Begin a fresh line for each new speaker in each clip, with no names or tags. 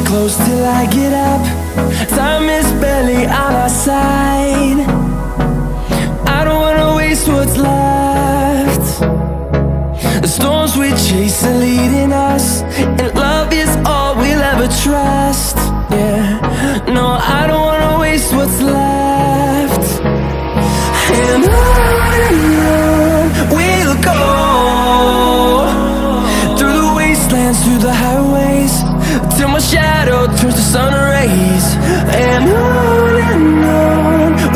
close till I get up. Time is barely on our side. I don't wanna waste what's left. The storms we chase are leading us, and love is all we'll ever trust. Yeah, no, I don't wanna waste what's left. And on we'll go, through the wastelands, through the highways, till my shadow turns to sun rays. And on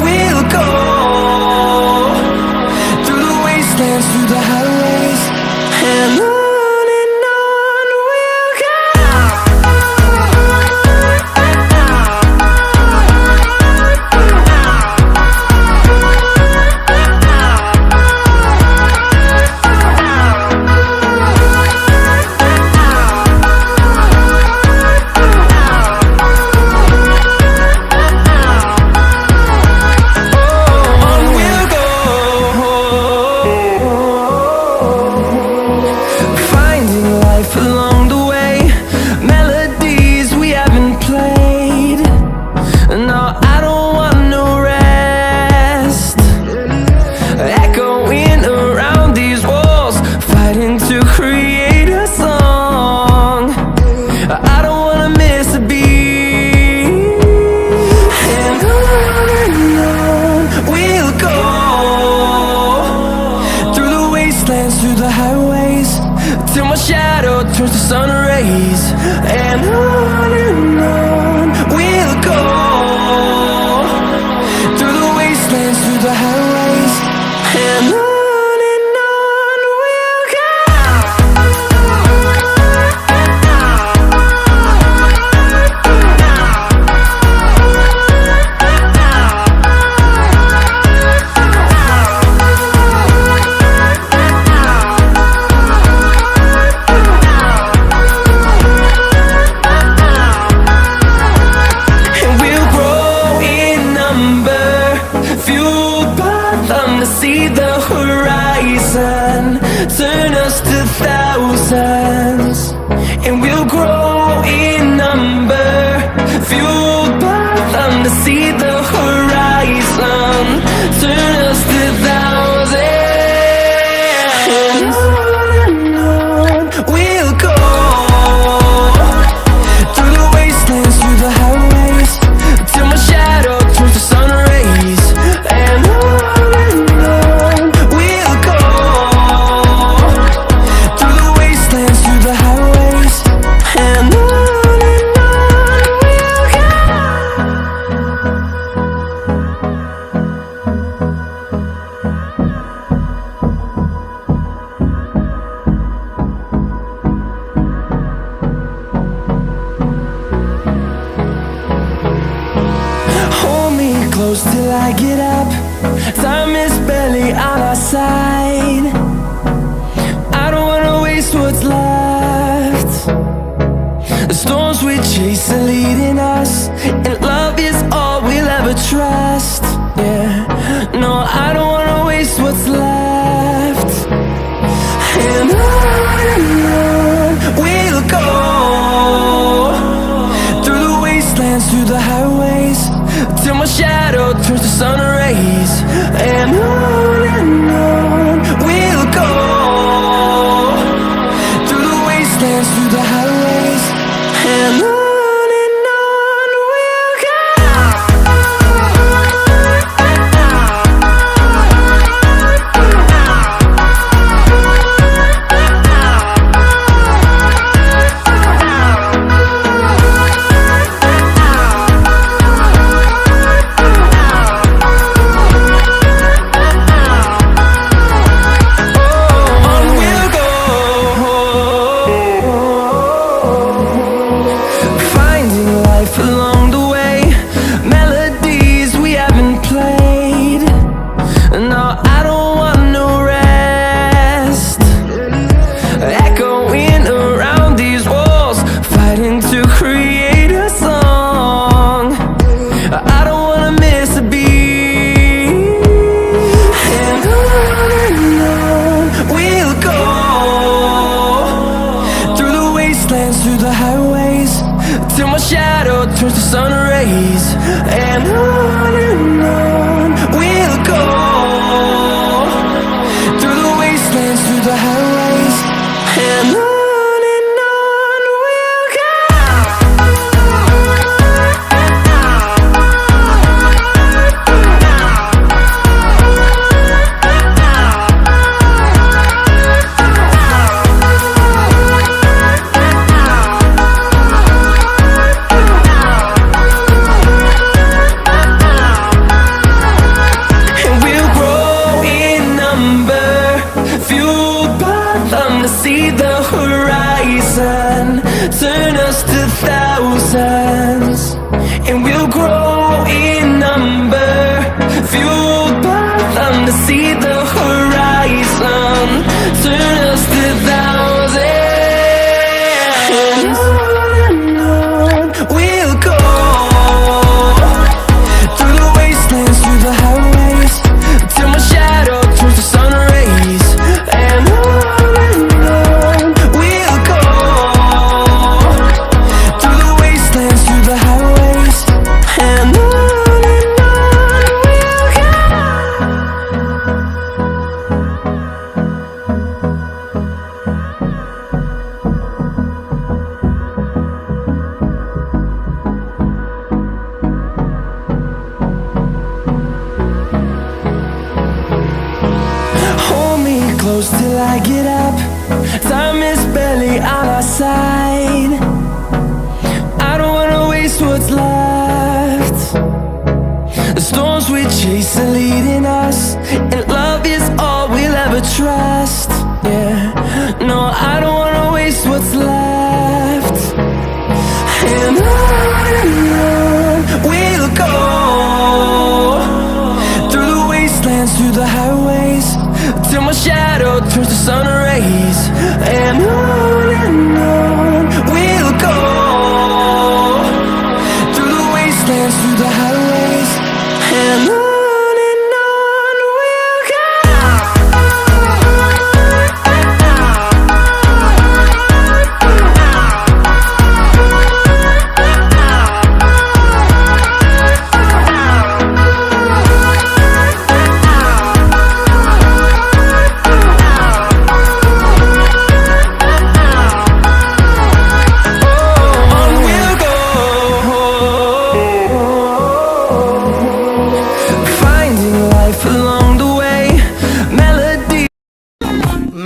we'll go, through the wastelands, through the highways, and on. Through the highways, till my shadow turns to sun rays. And on we'll go, through the wastelands, through the highways, and on. See the horizon turn us to thousands, and we'll grow in number, fueled by them. To see the horizon turn us to thousands, and on we'll go, through the wastelands, through the highways, till my shadow turns to sun rays. And close till I get up. Time is barely on our side. I don't wanna waste what's left. The storms we chase are leading us, and love is all we'll ever trust. Yeah, no, I don't wanna waste what's left. And on we'll go, through the wastelands, through the highways, till my shadow turns to sun rays. And on we'll go, through the wastelands, through the highways, and on. till my shadow turns to sun rays. And on we'll go, through the wastelands, through the highways, and on we'll go. See the horizon turn us to thousands, and we'll grow in number, fueled by them to see the horizon turn us to thousands. And on we'll go, through the wastelands, through the highways, till my shadow turns to sun rays. And close till I get up. Time is barely on our side. I don't wanna waste what's left. The storms we chase are leading us, and love is all we'll ever trust. Yeah, no, I don't wanna waste what's left. And on we'll go, through the wastelands, through the highways, till my shadow turns to sun rays. And on we'll go, through the wastelands, through the highways, and on we'll go.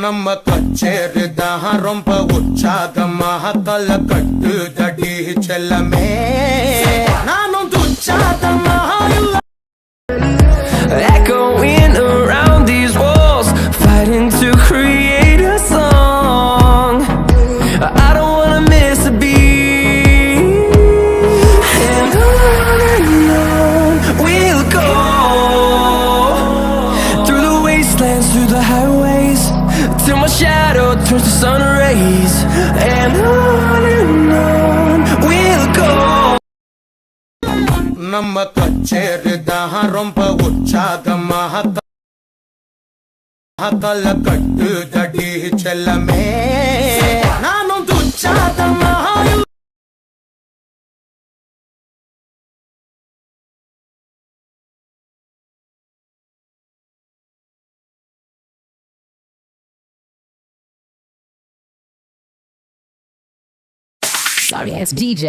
ನಮ್ಮ ಕಚ್ಚೇರಿದ ರೊಂಪ ಉಚ್ಚಾದ ಮಹತಲ ಕಟ್ಟು ದಡಿ ಚೆಲ್ಲಮೇ ನಾನೊಂದು ಉಚ್ಚಾದ ಮಹಾಯಿಲ್ಲ.
Echoing around these walls, fighting to create a song. I don't wanna miss a beat. And on we'll go, through the wastelands, through the highways, till my shadow turns to sun rays. And on we'll go.
ನಮ್ಮ ಕಚ್ಚೇರಿದ ರೊಂಪ ಉಚ್ಚಾದ ಮಹತಲ ಕಟ್ಟು ದಡಿ ಚೆಲ್ಲಮೇ ನಾನೊಂದು ಉಚ್ಚಾದ ಮಹಾಯಿಲ್ಲ.
Sorry, it's DJ.